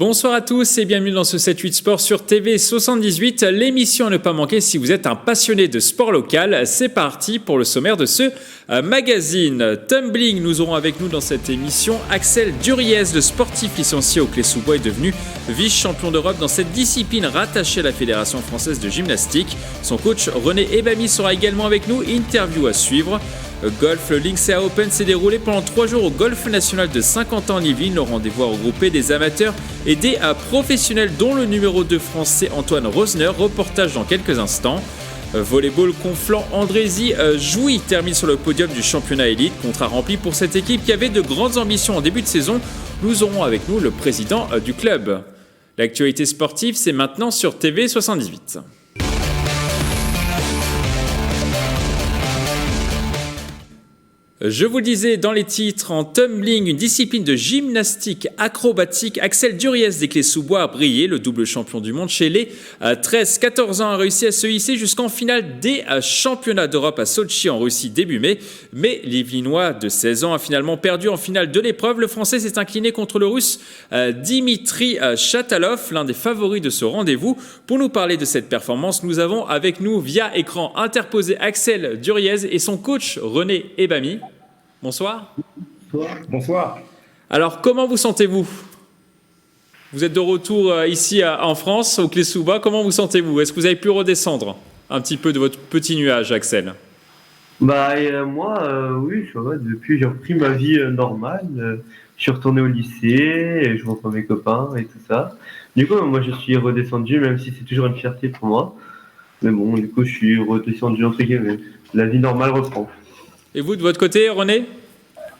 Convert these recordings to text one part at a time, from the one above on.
Bonsoir à tous et bienvenue dans ce 7-8 Sport sur TV78, l'émission à ne pas manquer si vous êtes un passionné de sport local. C'est parti pour le sommaire de ce magazine. Tumbling, nous aurons avec nous dans cette émission Axel Duriez, le sportif licencié au Clé-sous-Bois, est devenu vice-champion d'Europe dans cette discipline rattachée à la Fédération française de gymnastique. Son coach René Ebami sera également avec nous, interview à suivre. Golf, le Linksea Open s'est déroulé pendant 3 jours au Golf National de Saint-Quentin-en-Yvelines. Le rendez-vous a regroupé des amateurs et des professionnels, dont le numéro 2 français Antoine Rosner. Reportage dans quelques instants. Volleyball, Conflans, Andrézy Jouy termine sur le podium du championnat élite. Contrat rempli pour cette équipe qui avait de grandes ambitions en début de saison. Nous aurons avec nous le président du club. L'actualité sportive, c'est maintenant sur TV78. Je vous le disais dans les titres, en tumbling, une discipline de gymnastique acrobatique, Axel Duriez des Clés-sous-Bois a brillé. Le double champion du monde chez les 13-14 ans a réussi à se hisser jusqu'en finale des championnats d'Europe à Sotchi en Russie début mai. Mais l'Yvelinois de 16 ans a finalement perdu en finale de l'épreuve. Le Français s'est incliné contre le Russe Dimitri Chatalov, l'un des favoris de ce rendez-vous. Pour nous parler de cette performance, nous avons avec nous via écran interposé Axel Duriez et son coach René Ebami. Bonsoir. Bonsoir. Alors, comment vous sentez-vous ? Vous êtes de retour ici en France, au Clé-sous-Bois. Comment vous sentez-vous ? Est-ce que vous avez pu redescendre un petit peu de votre petit nuage, Axel ? Moi, oui, ça va. Depuis, j'ai repris ma vie normale. Je suis retourné au lycée, et je reprends mes copains et tout ça. Du coup, moi, je suis redescendu, même si c'est toujours une fierté pour moi. Mais bon, du coup, je suis redescendu entre guillemets. La vie normale reprend. Et vous, de votre côté, René ?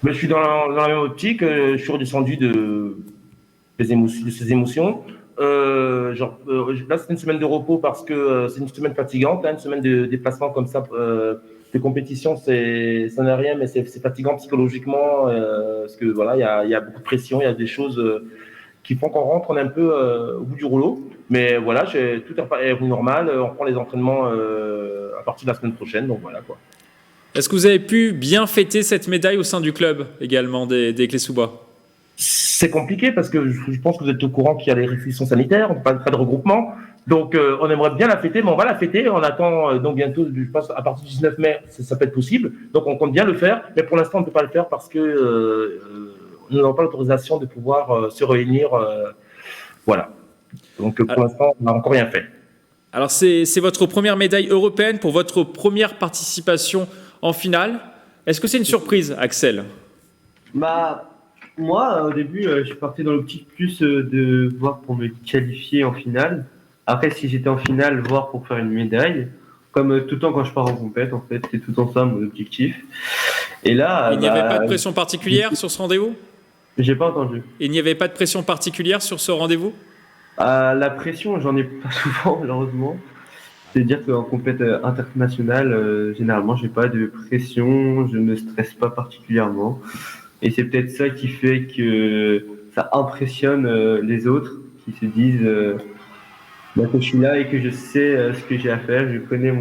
Je suis dans la même optique. Je suis redescendu de ces émotions. Là, c'est une semaine de repos parce que c'est une semaine fatigante. Une semaine de déplacement comme ça, de compétition, ça n'est rien, mais c'est fatigant psychologiquement. Parce que voilà, il y a beaucoup de pression, il y a des choses qui font qu'on rentre, on est un peu au bout du rouleau. Mais voilà, tout est normal. On prend les entraînements à partir de la semaine prochaine. Donc voilà quoi. Est-ce que vous avez pu bien fêter cette médaille au sein du club également des Clés-sous-Bois ? C'est compliqué parce que je pense que vous êtes au courant qu'il y a les restrictions sanitaires, pas de regroupement. Donc on aimerait bien la fêter, mais on va la fêter. On attend donc bientôt, je pense à partir du 19 mai, ça peut être possible. Donc on compte bien le faire, mais pour l'instant on ne peut pas le faire parce que nous n'avons pas l'autorisation de pouvoir se réunir. Voilà. Donc pour l'instant on n'a encore rien fait. Alors c'est votre première médaille européenne pour votre première participation en finale. Est-ce que c'est une surprise, Axel ? Moi, au début, je partais dans l'optique plus de voir pour me qualifier en finale. Après, si j'étais en finale, voir pour faire une médaille. Comme tout le temps quand je pars en compète, en fait, c'est tout le temps ça mon objectif. Et là, il n'y avait pas de pression particulière sur ce rendez-vous ? J'ai pas entendu. Il n'y avait pas de pression particulière sur ce rendez-vous ? La pression, j'en ai pas souvent, malheureusement. C'est-à-dire qu'en compète internationale, généralement, j'ai pas de pression, je ne stresse pas particulièrement. Et c'est peut-être ça qui fait que ça impressionne les autres, qui se disent que je suis là et que je sais ce que j'ai à faire. Je connais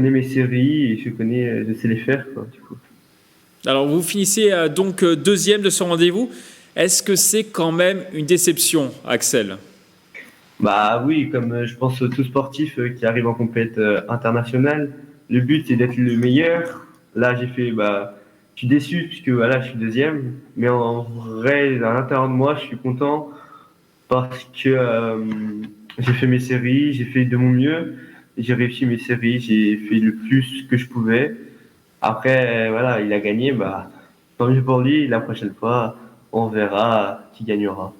mes séries et je sais les faire, quoi, du coup. Alors, vous finissez donc deuxième de ce rendez-vous. Est-ce que c'est quand même une déception, Axel ? Oui, comme je pense tout sportif qui arrive en compète internationale, le but c'est d'être le meilleur. Là, je suis déçu puisque voilà, je suis deuxième, mais en vrai, à l'intérieur de moi, je suis content parce que j'ai fait mes séries, j'ai fait de mon mieux, j'ai réussi mes séries, j'ai fait le plus que je pouvais. Après, voilà, il a gagné, tant mieux pour lui. La prochaine fois, on verra qui gagnera.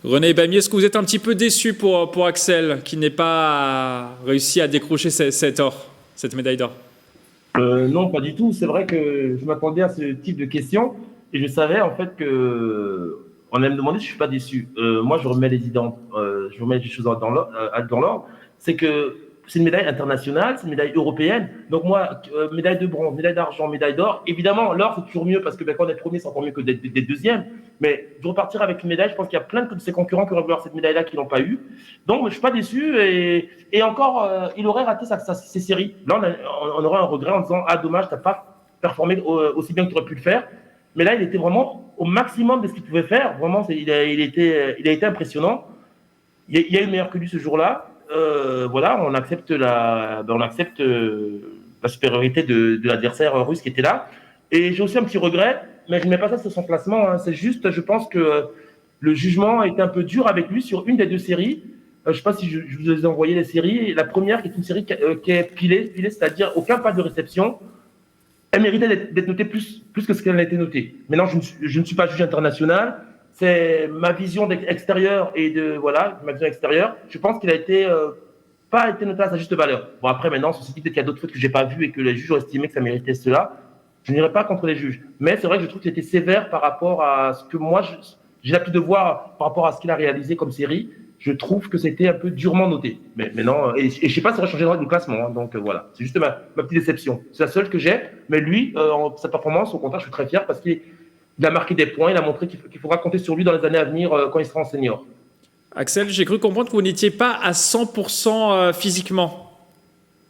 René Ebami, est-ce que vous êtes un petit peu déçu pour Axel qui n'ait pas réussi à décrocher cette médaille d'or ? Non, pas du tout. C'est vrai que je m'attendais à ce type de questions et je savais en fait que on allait me demander si je suis pas déçu. Moi, je remets les choses dans l'ordre. C'est que c'est une médaille internationale, c'est une médaille européenne. Donc moi, médaille de bronze, médaille d'argent, médaille d'or. Évidemment, l'or c'est toujours mieux parce que quand on est premier, c'est encore mieux que d'être deuxième. Mais de repartir avec une médaille, je pense qu'il y a plein de ses concurrents qui auraient voulu avoir cette médaille-là qui l'ont pas eu. Donc je suis pas déçu et encore, il aurait raté ses séries. Là, on aurait un regret en disant dommage, t'as pas performé aussi bien que tu aurais pu le faire. Mais là, il était vraiment au maximum de ce qu'il pouvait faire. Vraiment, il a été impressionnant. Il y a eu meilleur que lui ce jour-là. Voilà, on accepte la supériorité de l'adversaire russe qui était là. Et j'ai aussi un petit regret, mais je ne mets pas ça sur son classement. Hein. C'est juste, je pense que le jugement a été un peu dur avec lui sur une des deux séries. Je ne sais pas si je vous ai envoyé les séries. La première, qui est une série qui est pilée, c'est-à-dire aucun pas de réception. Elle méritait d'être notée plus que ce qu'elle a été notée. Maintenant, je ne suis pas juge international. C'est ma vision extérieure ma vision extérieure. Je pense qu'il a pas été noté à sa juste valeur. Bon, après, maintenant, ceci dit, peut-être qu'il y a d'autres fautes que j'ai pas vues et que les juges ont estimé que ça méritait cela. Je n'irai pas contre les juges. Mais c'est vrai que je trouve qu'il était sévère par rapport à ce que moi, j'ai l'habitude de voir par rapport à ce qu'il a réalisé comme série. Je trouve que c'était un peu durement noté. Mais non, et je sais pas si ça va changer le classement. Hein, donc voilà, c'est juste ma petite déception. C'est la seule que j'ai. Mais lui, sa performance, au contraire, je suis très fier parce qu'il a marqué des points. Il a montré qu'il faudra compter sur lui dans les années à venir quand il sera en senior. Axel, j'ai cru comprendre que vous n'étiez pas à 100% physiquement.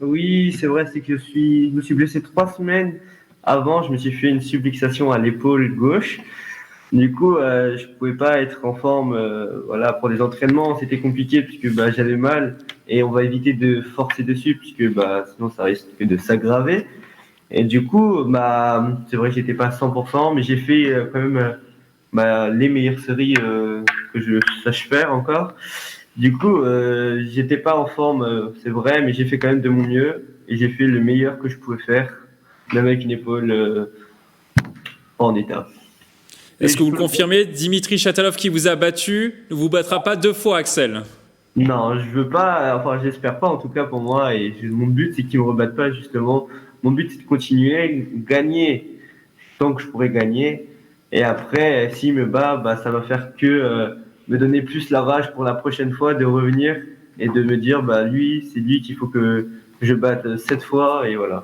Oui, c'est vrai, c'est que je me suis blessé 3 semaines. Avant, je me suis fait une subluxation à l'épaule gauche. Du coup, je pouvais pas être en forme, voilà, pour les entraînements. C'était compliqué puisque j'avais mal et on va éviter de forcer dessus puisque sinon ça risque de s'aggraver. Et du coup, c'est vrai que j'étais pas à 100%, mais j'ai fait quand même les meilleures séries que je sache faire encore. Du coup, j'étais pas en forme, c'est vrai, mais j'ai fait quand même de mon mieux et j'ai fait le meilleur que je pouvais faire, même avec une épaule pas en état. Est-ce que vous le confirmez, Dimitri Chatalov qui vous a battu ne vous battra pas 2 fois, Axel? Non, je veux pas, enfin j'espère pas en tout cas pour moi, et mon but c'est qu'il me rebatte pas justement. Mon but c'est de continuer, gagner tant que je pourrais gagner, et après s'il me bat, ça va faire que me donner plus la rage pour la prochaine fois de revenir et de me dire lui c'est lui qu'il faut que je batte 7 fois, et voilà.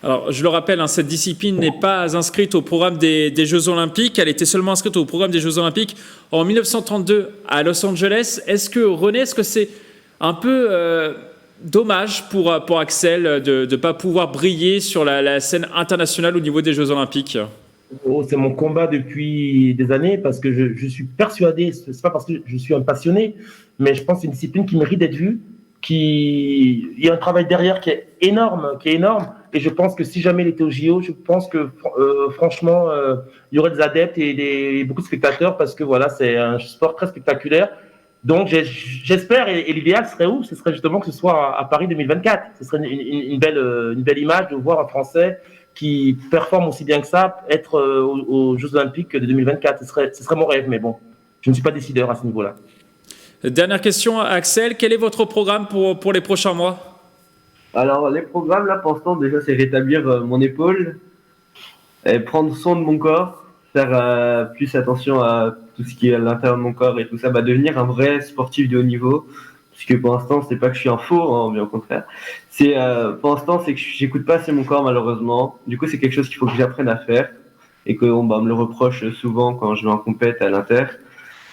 Alors, je le rappelle, cette discipline n'est pas inscrite au programme des Jeux Olympiques. Elle était seulement inscrite au programme des Jeux Olympiques en 1932 à Los Angeles. Est-ce que c'est un peu dommage pour Axel de ne pas pouvoir briller sur la scène internationale au niveau des Jeux Olympiques? C'est mon combat depuis des années parce que je suis persuadé, c'est pas parce que je suis un passionné, mais je pense que c'est une discipline qui mérite d'être vue, il y a un travail derrière qui est énorme, et je pense que si jamais il était au JO, je pense que franchement, il y aurait des adeptes et beaucoup de spectateurs parce que voilà, c'est un sport très spectaculaire. Donc j'espère, et l'idéal serait où? Ce serait justement que ce soit à Paris 2024. Ce serait une belle image de voir un Français qui performe aussi bien que ça être aux Jeux Olympiques de 2024. Ce serait mon rêve, mais bon, je ne suis pas décideur à ce niveau-là. Dernière question, Axel, quel est votre programme pour les prochains mois? Alors, les programmes, là, pour l'instant, déjà, c'est rétablir mon épaule, et prendre soin de mon corps, faire plus attention à tout ce qui est à l'intérieur de mon corps et tout ça, devenir un vrai sportif de haut niveau. Parce que pour l'instant, c'est pas que je suis un faux, hein, bien au contraire. Pour l'instant, c'est que j'écoute pas assez mon corps, malheureusement. Du coup, c'est quelque chose qu'il faut que j'apprenne à faire et qu'on me le reproche souvent quand je vais en compète à l'inter.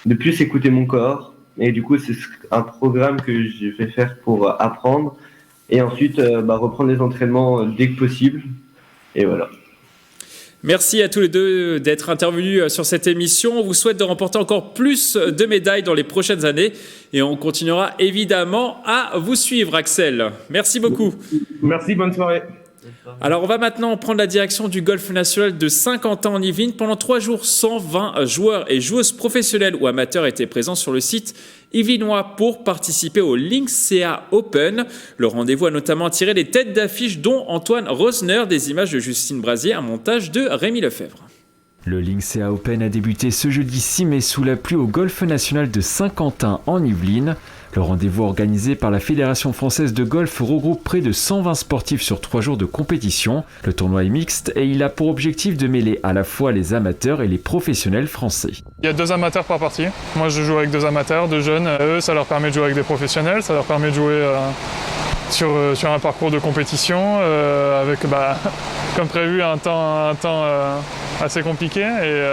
De plus écouter mon corps. Et du coup, c'est un programme que je vais faire pour apprendre. Et ensuite, reprendre les entraînements dès que possible. Et voilà. Merci à tous les deux d'être intervenus sur cette émission. On vous souhaite de remporter encore plus de médailles dans les prochaines années. Et on continuera évidemment à vous suivre, Axel. Merci beaucoup. Merci, bonne soirée. Alors, on va maintenant prendre la direction du Golf National de Saint-Quentin en Yvelines. Pendant 3 jours, 120 joueurs et joueuses professionnels ou amateurs étaient présents sur le site yvelinois pour participer au Linksea Open. Le rendez-vous a notamment attiré des têtes d'affiche dont Antoine Rosner, des images de Justine Brasier, un montage de Rémi Lefebvre. Le Linksea Open a débuté ce jeudi 6 mai sous la pluie au Golf National de Saint-Quentin en Yvelines. Le rendez-vous organisé par la Fédération française de golf regroupe près de 120 sportifs sur 3 jours de compétition. Le tournoi est mixte et il a pour objectif de mêler à la fois les amateurs et les professionnels français. Il y a 2 amateurs par partie. Moi je joue avec 2 amateurs, 2 jeunes. Eux, ça leur permet de jouer avec des professionnels, ça leur permet de jouer sur un parcours de compétition avec, comme prévu, un temps assez compliqué. Et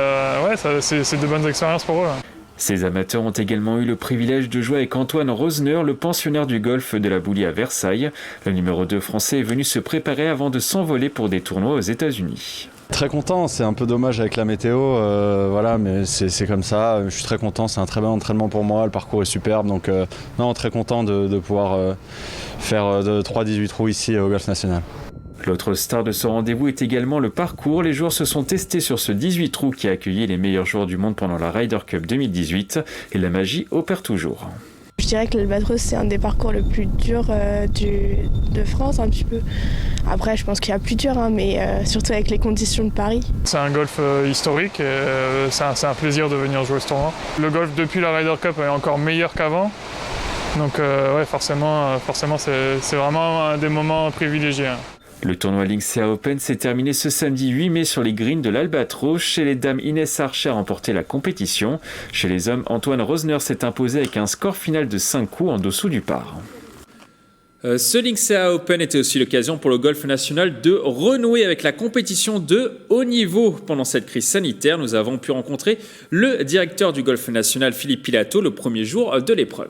c'est de bonnes expériences pour eux. Ces amateurs ont également eu le privilège de jouer avec Antoine Rosner, le pensionnaire du golf de la Boulie à Versailles. Le numéro 2 français est venu se préparer avant de s'envoler pour des tournois aux États-Unis. Très content, c'est un peu dommage avec la météo, voilà, mais c'est comme ça. Je suis très content, c'est un très bon entraînement pour moi, le parcours est superbe, donc non, très content de pouvoir faire 3-18 trous ici au Golf National. L'autre star de ce rendez-vous est également le parcours. Les joueurs se sont testés sur ce 18 trous qui a accueilli les meilleurs joueurs du monde pendant la Ryder Cup 2018 et la magie opère toujours. Je dirais que l'Albatros, c'est un des parcours le plus dur de France, un petit peu. Après, je pense qu'il y a plus dur, mais surtout avec les conditions de Paris. C'est un golf historique et c'est un plaisir de venir jouer ce tournoi. Le golf depuis la Ryder Cup est encore meilleur qu'avant. Donc ouais, forcément c'est vraiment un des moments privilégiés. Le tournoi Linksea Open s'est terminé ce samedi 8 mai sur les greens de l'Albatros. Chez les dames, Inès Archer a remporté la compétition. Chez les hommes, Antoine Rosner s'est imposé avec un score final de 5 coups en dessous du par. Ce Linksea Open était aussi l'occasion pour le golf national de renouer avec la compétition de haut niveau. Pendant cette crise sanitaire, nous avons pu rencontrer le directeur du golf national, Philippe Pilato, le premier jour de l'épreuve.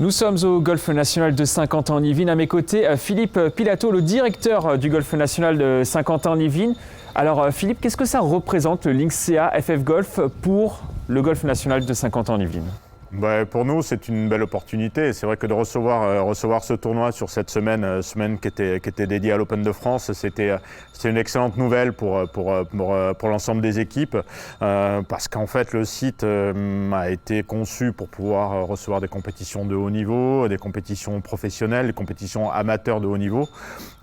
Nous sommes au Golf National de Saint-Quentin-en-Yvelines. À mes côtés, Philippe Pilato, le directeur du Golf National de Saint-Quentin-en-Yvelines. Alors Philippe, qu'est-ce que ça représente le Linksea FF Golf pour le Golf National de Saint-Quentin-en-Yvelines ? Pour nous, c'est une belle opportunité. C'est vrai que de recevoir ce tournoi sur cette semaine qui était dédiée à l'Open de France, c'était une excellente nouvelle pour l'ensemble des équipes parce qu'en fait, le site a été conçu pour pouvoir recevoir des compétitions de haut niveau, des compétitions professionnelles, des compétitions amateurs de haut niveau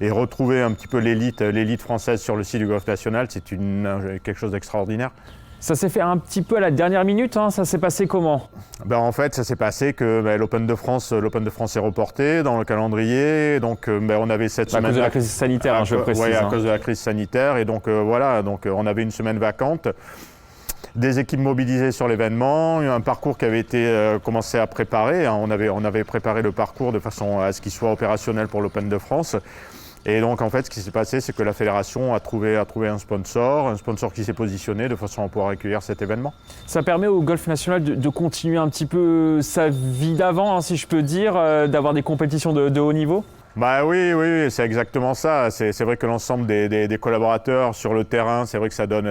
et retrouver un petit peu l'élite française sur le site du Golf National, c'est quelque chose d'extraordinaire. Ça s'est fait un petit peu à la dernière minute, ça s'est passé comment ? En fait, ça s'est passé que l'Open de France est reporté dans le calendrier. Donc, on avait cette semaine. À cause de la crise sanitaire, je précise. Oui, à cause de la crise sanitaire. Et donc, on avait une semaine vacante. Des équipes mobilisées sur l'événement, un parcours qui avait été commencé à préparer. On avait préparé le parcours de façon à ce qu'il soit opérationnel pour l'Open de France. Et donc, en fait, ce qui s'est passé, c'est que la fédération a trouvé un sponsor qui s'est positionné de façon à pouvoir accueillir cet événement. Ça permet au Golf National de continuer un petit peu sa vie d'avant, si je peux dire, d'avoir des compétitions de haut niveau ? Oui, c'est exactement ça. C'est vrai que l'ensemble des collaborateurs sur le terrain, c'est vrai que ça donne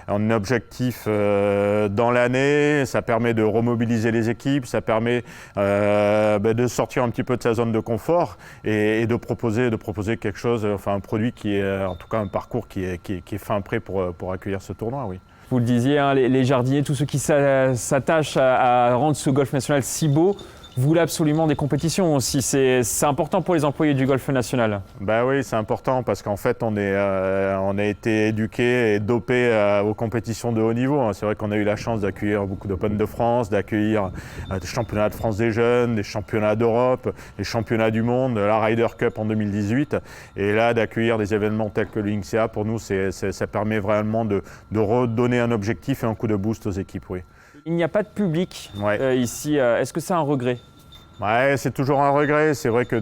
un objectif dans l'année, ça permet de remobiliser les équipes, ça permet de sortir un petit peu de sa zone de confort et de proposer quelque chose, un produit qui est, en tout cas un parcours qui est fin prêt pour accueillir ce tournoi, oui. Vous le disiez, les jardiniers, tous ceux qui s'attachent à rendre ce Golf National si beau, voulez absolument des compétitions aussi. C'est important pour les employés du Golf National. Oui, c'est important parce qu'en fait, on a été éduqués et dopés aux compétitions de haut niveau. C'est vrai qu'on a eu la chance d'accueillir beaucoup d'Open de France, d'accueillir des championnats de France des jeunes, des championnats d'Europe, des championnats du monde, la Ryder Cup en 2018. Et là, d'accueillir des événements tels que le Linksea, pour nous, ça permet vraiment de redonner un objectif et un coup de boost aux équipes, oui. Il n'y a pas de public ici. Est-ce que c'est un regret ? C'est toujours un regret. C'est vrai que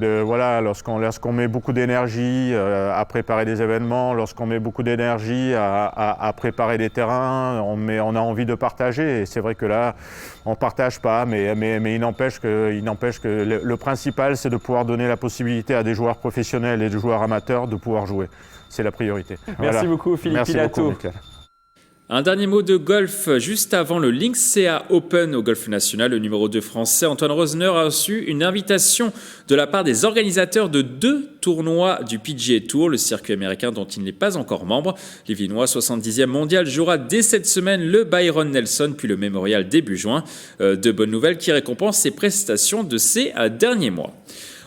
lorsqu'on met beaucoup d'énergie à préparer des événements, lorsqu'on met beaucoup d'énergie à préparer des terrains, on a envie de partager. Et c'est vrai que là, on ne partage pas, mais il n'empêche que le principal, c'est de pouvoir donner la possibilité à des joueurs professionnels et des joueurs amateurs de pouvoir jouer. C'est la priorité. Merci beaucoup, Philippe Pilato. Beaucoup, un dernier mot de golf juste avant le Linksea Open au Golf National. Le numéro 2 français Antoine Rosner a reçu une invitation de la part des organisateurs de 2 tournois du PGA Tour, le circuit américain dont il n'est pas encore membre. L'Illinois 70e mondial jouera dès cette semaine le Byron Nelson puis le Memorial début juin. De bonnes nouvelles qui récompensent ses prestations de ces derniers mois.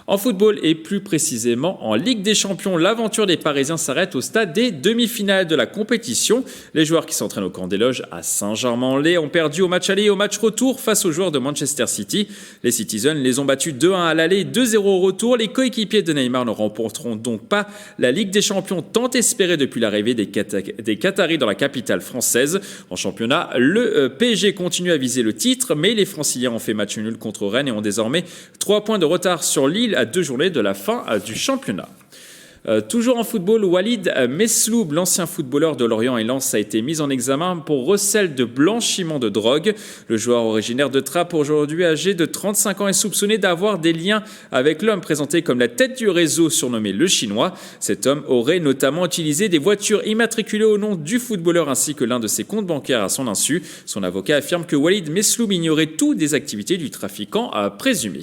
En football et plus précisément en Ligue des Champions, l'aventure des Parisiens s'arrête au stade des demi-finales de la compétition. Les joueurs qui s'entraînent au camp des loges à Saint-Germain-en-Laye ont perdu au match aller et au match retour face aux joueurs de Manchester City. Les Citizens les ont battus 2-1 à l'aller, 2-0 au retour. Les coéquipiers de Neymar ne remporteront donc pas la Ligue des Champions tant espérée depuis l'arrivée des Qataris dans la capitale française. En championnat, le PSG continue à viser le titre, mais les Franciliens ont fait match nul contre Rennes et ont désormais 3 points de retard sur Lille à 2 journées de la fin du championnat. Toujours en football, Walid Mesloub, l'ancien footballeur de Lorient et Lens, a été mis en examen pour recel de blanchiment de drogue. Le joueur originaire de Trappes, aujourd'hui âgé de 35 ans, est soupçonné d'avoir des liens avec l'homme présenté comme la tête du réseau surnommé le Chinois. Cet homme aurait notamment utilisé des voitures immatriculées au nom du footballeur ainsi que l'un de ses comptes bancaires à son insu. Son avocat affirme que Walid Mesloub ignorait tout des activités du trafiquant présumé.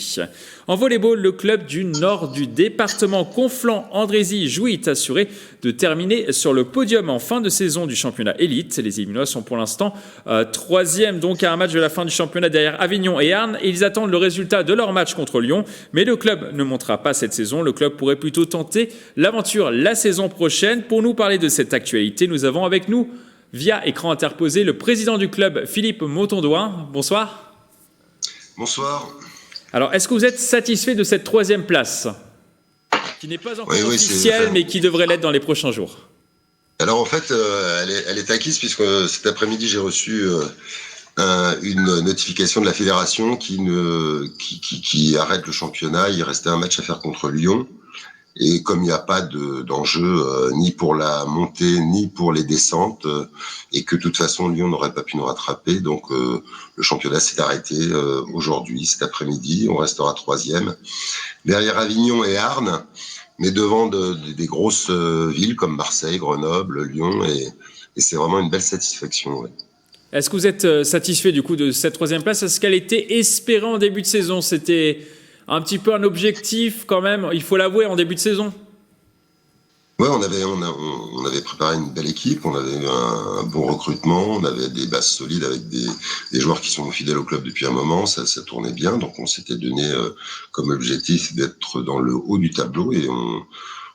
En volleyball, le club du nord du département Conflans-Andrézy-Jouy est assuré de terminer sur le podium en fin de saison du championnat élite. Les Éminois sont pour l'instant troisième, donc à un match de la fin du championnat derrière Avignon et Arnes. Et ils attendent le résultat de leur match contre Lyon. Mais le club ne montera pas cette saison. Le club pourrait plutôt tenter l'aventure la saison prochaine. Pour nous parler de cette actualité, nous avons avec nous, via écran interposé, le président du club, Philippe Montondouin. Bonsoir. Bonsoir. Alors, est-ce que vous êtes satisfait de cette troisième place, qui n'est pas encore officielle, mais qui devrait l'être dans les prochains jours? Alors en fait, elle est acquise puisque cet après-midi, j'ai reçu une notification de la fédération qui arrête le championnat. Il restait un match à faire contre Lyon. Et comme il n'y a pas d'enjeu ni pour la montée ni pour les descentes, et que de toute façon Lyon n'aurait pas pu nous rattraper, donc le championnat s'est arrêté aujourd'hui, cet après-midi. On restera troisième, derrière Avignon et Arnes, mais devant des grosses villes comme Marseille, Grenoble, Lyon, et c'est vraiment une belle satisfaction. Ouais. Est-ce que vous êtes satisfait du coup de cette troisième place? Est-ce qu'elle était espérée en début de saison? C'était un petit peu un objectif quand même, il faut l'avouer, en début de saison. Ouais, on avait préparé une belle équipe, on avait un bon recrutement, on avait des bases solides avec des joueurs qui sont fidèles au club depuis un moment, ça tournait bien, donc on s'était donné comme objectif d'être dans le haut du tableau, et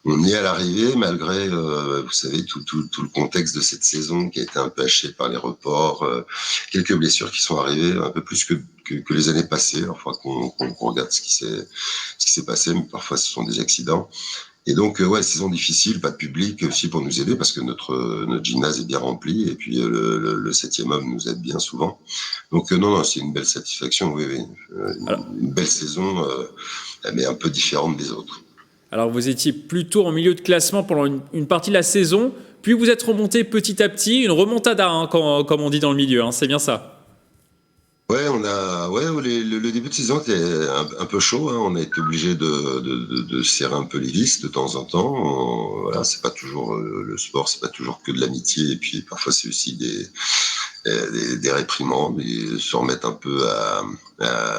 on y est à l'arrivée, malgré, vous savez, tout le contexte de cette saison qui a été un peu haché par les reports, quelques blessures qui sont arrivées, un peu plus que les années passées. Alors, il faudra qu'on regarde ce qui s'est passé, mais parfois ce sont des accidents. Et donc, ouais, saison difficile, pas de public aussi pour nous aider, parce que notre gymnase est bien rempli, et puis le 7e homme nous aide bien souvent. Donc, non, c'est une belle satisfaction, oui. Une belle saison, mais un peu différente des autres. Alors, vous étiez plutôt en milieu de classement pendant une partie de la saison, puis vous êtes remonté petit à petit, une remontada, comme on dit dans le milieu, c'est bien ça? Ouais, le début de saison était un peu chaud, on a été obligé de serrer un peu les vis de temps en temps. Voilà, c'est pas toujours le sport, c'est pas toujours que de l'amitié, et puis parfois c'est aussi des réprimandes, et se remettre un peu à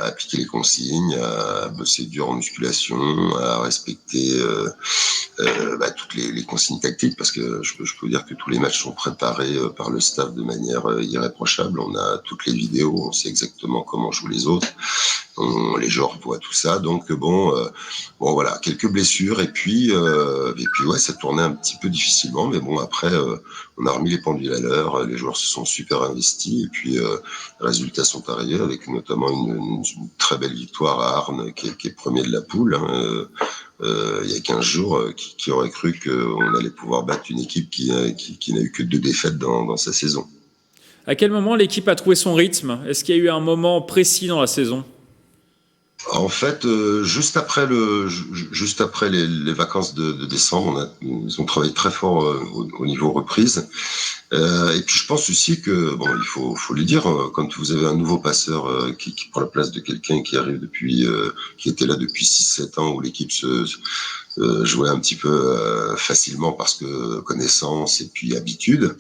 appliquer les consignes, à bosser dur en musculation, à respecter toutes les consignes tactiques, parce que je peux vous dire que tous les matchs sont préparés par le staff de manière irréprochable. On a toutes les vidéos, on sait exactement comment jouent les autres, les joueurs voient tout ça. Donc bon, voilà, quelques blessures, et puis ouais, ça tournait un petit peu difficilement, mais bon, après on a remis les pendules à l'heure, les joueurs se sont super investis, et puis les résultats sont arrivés, avec notamment une très belle victoire à Arnes, qui est premier de la poule, il y a 15 jours, qui aurait cru qu'on allait pouvoir battre une équipe qui n'a eu que 2 défaites dans sa saison. À quel moment l'équipe a trouvé son rythme? Est-ce qu'il y a eu un moment précis dans la saison? En fait, juste après les vacances de décembre, ils ont travaillé très fort au niveau reprise. Et puis je pense aussi que, bon, il faut le dire, quand vous avez un nouveau passeur qui prend la place de quelqu'un qui arrive qui était là depuis 6-7 ans, où l'équipe jouait un petit peu facilement parce que connaissance et puis habitude,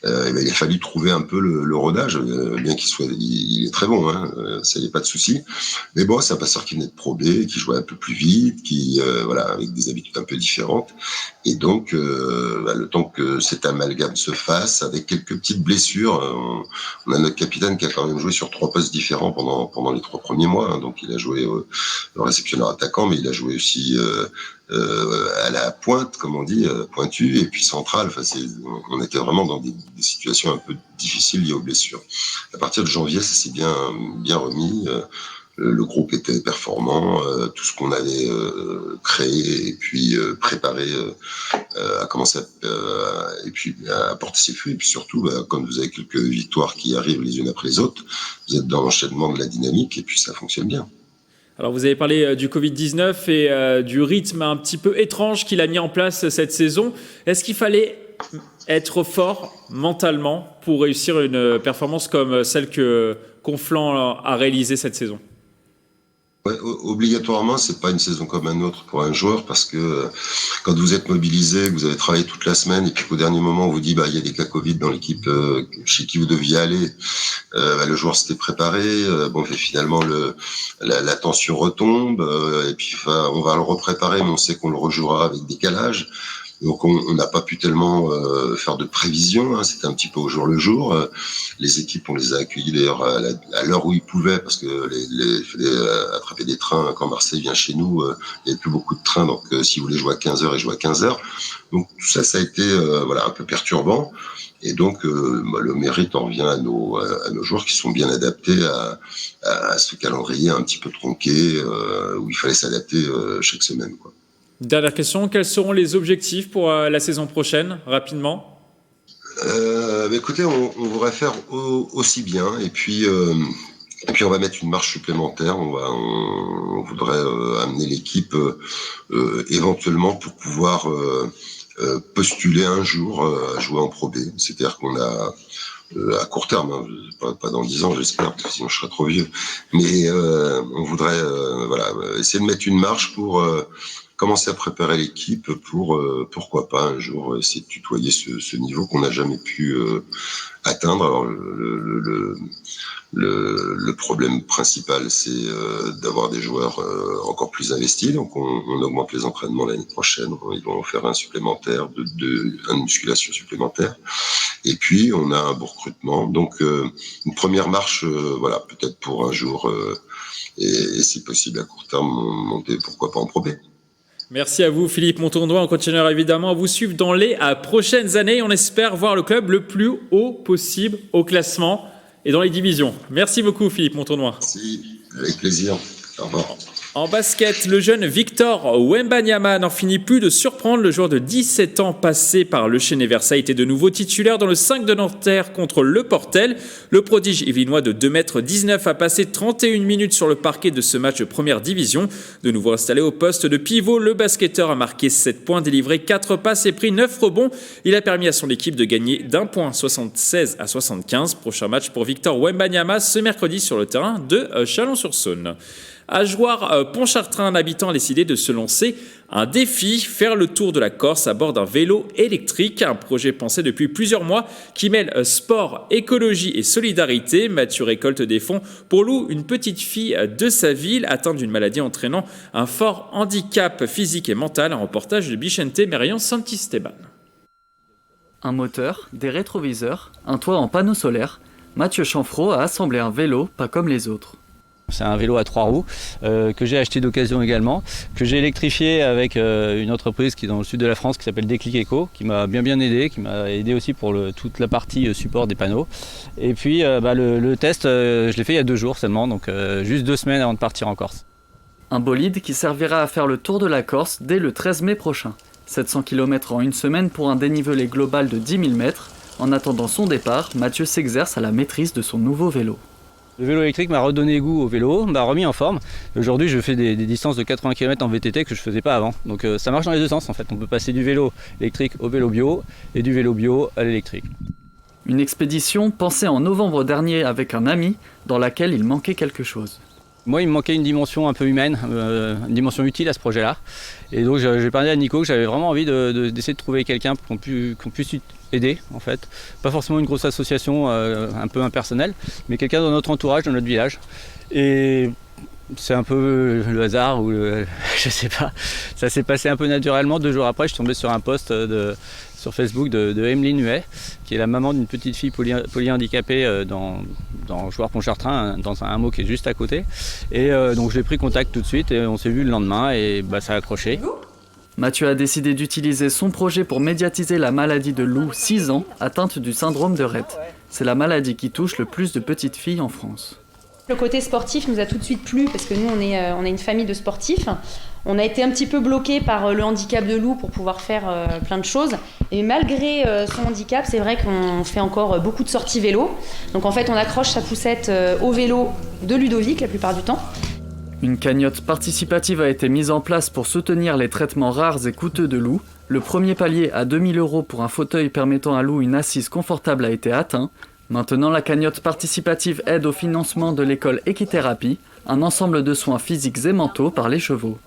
il a fallu trouver un peu le rodage, bien il est très bon, ça y est pas de souci. Mais bon, c'est un passeur qui venait de Pro B, qui jouait un peu plus vite, avec des habitudes un peu différentes. Et donc, le temps que cet amalgame se fasse, avec quelques petites blessures, on a notre capitaine qui a quand même joué sur 3 postes différents pendant les 3 premiers mois. Donc, il a joué le réceptionneur attaquant, mais il a joué aussi à la pointe, comme on dit, pointu, et puis central. Enfin, on était vraiment dans des situations un peu difficiles liées aux blessures. À partir de janvier, ça s'est bien remis. Le groupe était performant, tout ce qu'on avait créé et puis préparé a commencé à porter ses fruits. Et puis surtout, quand vous avez quelques victoires qui arrivent les unes après les autres, vous êtes dans l'enchaînement de la dynamique, et puis ça fonctionne bien. Alors vous avez parlé du Covid-19 et du rythme un petit peu étrange qu'il a mis en place cette saison. Est-ce qu'il fallait être fort mentalement pour réussir une performance comme celle que Conflans a réalisée cette saison ? Ouais, obligatoirement, c'est pas une saison comme un autre pour un joueur parce que quand vous êtes mobilisé, que vous avez travaillé toute la semaine et puis qu'au dernier moment on vous dit il y a des cas Covid dans l'équipe chez qui vous deviez aller, le joueur s'était préparé, et finalement la tension retombe et puis on va le repréparer, mais on sait qu'on le rejouera avec décalage. Donc on n'a pas pu tellement faire de prévisions, hein, c'était un petit peu au jour le jour. Les équipes, on les a accueillis d'ailleurs à l'heure où ils pouvaient, parce que il fallait attraper des trains. Quand Marseille vient chez nous, il n'y avait plus beaucoup de trains, donc si vous voulez jouer à 15h, ils jouent à 15h. Donc tout ça, ça a été un peu perturbant. Et donc le mérite en revient à nos joueurs qui sont bien adaptés à ce calendrier un petit peu tronqué, où il fallait s'adapter chaque semaine, quoi. Dernière question, quels seront les objectifs pour la saison prochaine, rapidement ? Écoutez, on voudrait faire aussi bien, et puis on va mettre une marche supplémentaire. On voudrait amener l'équipe éventuellement pour pouvoir postuler un jour à jouer en Pro B. C'est-à-dire qu'on a à court terme, hein, pas dans 10 ans j'espère, parce que sinon je serais trop vieux. Mais on voudrait essayer de mettre une marche pour commencer à préparer l'équipe pour pourquoi pas un jour essayer de tutoyer ce niveau qu'on n'a jamais pu atteindre. Alors le problème principal, c'est d'avoir des joueurs encore plus investis. Donc on augmente les entraînements l'année prochaine. Ils vont en faire un supplémentaire, une musculation supplémentaire. Et puis on a un beau recrutement. Donc une première marche, peut-être pour un jour et si possible à court terme monter, pourquoi pas en Pro B. Merci à vous Philippe Montournois, on continuera évidemment à vous suivre dans les prochaines années. On espère voir le club le plus haut possible au classement et dans les divisions. Merci beaucoup Philippe Montournois. Merci, avec plaisir. Au revoir. En basket, le jeune Victor Wembanyama n'en finit plus de surprendre. Le joueur de 17 ans passé par le Chénet Versailles était de nouveau titulaire dans le 5 de Nanterre contre Le Portel. Le prodige yvelinois de 2,19 m a passé 31 minutes sur le parquet de ce match de première division. De nouveau installé au poste de pivot, le basketteur a marqué 7 points, délivré 4 passes et pris 9 rebonds. Il a permis à son équipe de gagner d'1 point, 76-75. Prochain match pour Victor Wembanyama ce mercredi sur le terrain de Chalon-sur-Saône. Ajoire-Pontchartrain, un habitant a décidé de se lancer un défi, faire le tour de la Corse à bord d'un vélo électrique. Un projet pensé depuis plusieurs mois qui mêle sport, écologie et solidarité. Mathieu récolte des fonds pour Lou, une petite fille de sa ville atteinte d'une maladie entraînant un fort handicap physique et mental. Un reportage de Bichente Merian Santisteban. Un moteur, des rétroviseurs, un toit en panneaux solaires. Mathieu Chanfreau a assemblé un vélo pas comme les autres. C'est un vélo à 3 roues que j'ai acheté d'occasion également, que j'ai électrifié avec une entreprise qui est dans le sud de la France qui s'appelle Déclic Eco, qui m'a bien aidé, qui m'a aidé aussi pour toute la partie support des panneaux. Et puis le test, je l'ai fait il y a 2 jours seulement, donc juste 2 semaines avant de partir en Corse. Un bolide qui servira à faire le tour de la Corse dès le 13 mai prochain. 700 km en une semaine pour un dénivelé global de 10 000 mètres. En attendant son départ, Mathieu s'exerce à la maîtrise de son nouveau vélo. Le vélo électrique m'a redonné goût au vélo, m'a remis en forme. Aujourd'hui, je fais des distances de 80 km en VTT que je ne faisais pas avant. Donc ça marche dans les deux sens en fait. On peut passer du vélo électrique au vélo bio et du vélo bio à l'électrique. Une expédition pensée en novembre dernier avec un ami dans laquelle il manquait quelque chose. Moi, il me manquait une dimension un peu humaine, une dimension utile à ce projet-là. Et donc j'ai parlé à Nico que j'avais vraiment envie d'essayer de trouver quelqu'un qu'on puisse aider en fait. Pas forcément une grosse association un peu impersonnelle, mais quelqu'un dans notre entourage, dans notre village. Et c'est un peu le hasard ou je sais pas. Ça s'est passé un peu naturellement. 2 jours après, je suis tombé sur un post sur Facebook de Emeline Huet, qui est la maman d'une petite fille polyhandicapée dans Joire-Pontchartrain, dans un hameau qui est juste à côté. Et donc j'ai pris contact tout de suite et on s'est vu le lendemain et ça a accroché. Mathieu a décidé d'utiliser son projet pour médiatiser la maladie de Lou, 6 ans, atteinte du syndrome de Rett. C'est la maladie qui touche le plus de petites filles en France. Le côté sportif nous a tout de suite plu parce que nous, on est une famille de sportifs. On a été un petit peu bloqués par le handicap de Lou pour pouvoir faire plein de choses. Et malgré son handicap, c'est vrai qu'on fait encore beaucoup de sorties vélo. Donc en fait, on accroche sa poussette au vélo de Ludovic la plupart du temps. Une cagnotte participative a été mise en place pour soutenir les traitements rares et coûteux de loup. Le premier palier à 2 000 € pour un fauteuil permettant à loup une assise confortable a été atteint. Maintenant, la cagnotte participative aide au financement de l'école Équithérapie, un ensemble de soins physiques et mentaux par les chevaux.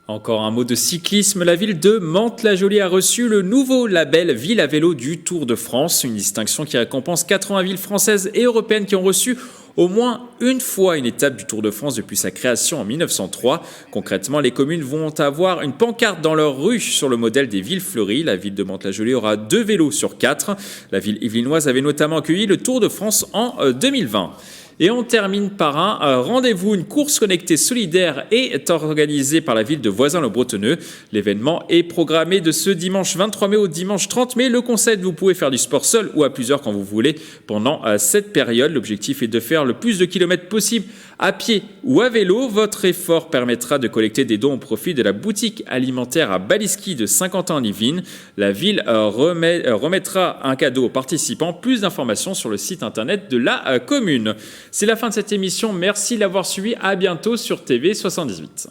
Encore un mot de cyclisme, la ville de Mantes-la-Jolie a reçu le nouveau label Ville à vélo du Tour de France, une distinction qui récompense 80 villes françaises et européennes qui ont reçu au moins une fois une étape du Tour de France depuis sa création en 1903. Concrètement, les communes vont avoir une pancarte dans leur rue sur le modèle des villes fleuries. La ville de Mantes-la-Jolie aura 2 vélos sur 4. La ville yvelinoise avait notamment accueilli le Tour de France en 2020. Et on termine par un rendez-vous. Une course connectée solidaire est organisée par la ville de Voisins-le-Bretonneux. L'événement est programmé de ce dimanche 23 mai au dimanche 30 mai. Le concept, vous pouvez faire du sport seul ou à plusieurs quand vous voulez pendant cette période. L'objectif est de faire le plus de kilomètres possible à pied ou à vélo. Votre effort permettra de collecter des dons au profit de la boutique alimentaire à Baliski de Saint-Quentin-en-Yvelines. La ville remettra un cadeau aux participants. Plus d'informations sur le site internet de la commune. C'est la fin de cette émission. Merci de l'avoir suivi. À bientôt sur TV 78.